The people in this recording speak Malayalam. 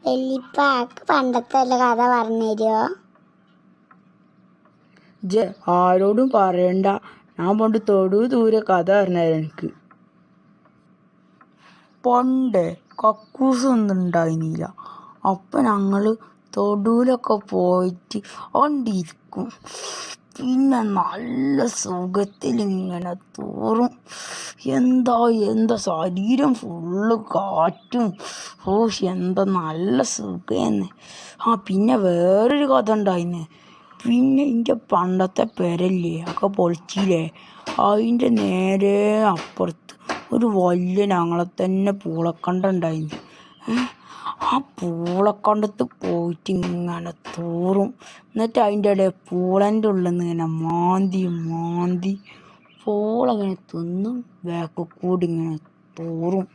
വല്യപ്പാക്ക് പണ്ടത്തെ വല്ല കഥ പറഞ്ഞു തരുമോ? ആരോടും പറയണ്ട, ഞാൻ പണ്ട് തൊടു ദൂരെ കഥ പറഞ്ഞുതരാം എനിക്ക്. പണ്ട് കക്കൂസൊന്നും ഉണ്ടായിരുന്നില്ല. അപ്പം ഞങ്ങൾ തൊടുവിലൊക്കെ പോയിട്ട് കൊണ്ടിരിക്കും. പിന്നെ നല്ല സുഖത്തിലിങ്ങനെ തോറും എന്താ ശരീരം ഫുള്ള് കാറ്റും. എന്താ നല്ല സുഖമെന്ന്. പിന്നെ വേറൊരു കഥ ഉണ്ടായിന്. പിന്നെ എൻ്റെ പണ്ടത്തെ പെരല്ലേ ഒക്കെ പൊളിച്ചില്ലേ, അതിൻ്റെ നേരെ അപ്പുറത്ത് ഒരു വലിയ ഞങ്ങളെ തന്നെ പൂളക്കണ്ടം ഉണ്ടായിന്. ആ പൂളക്കണ്ടത്ത് പോയിട്ട് ഇങ്ങനെ തോറും, എന്നിട്ട് അതിൻ്റെ ഇടയിൽ പൂളൻ്റെ ഉള്ളിൽ നിന്ന് ഇങ്ങനെ മാന്തി പൂള ഇങ്ങനെ തിന്നും ബാക്കിൽ കൂടി ഇങ്ങനെ തോറും.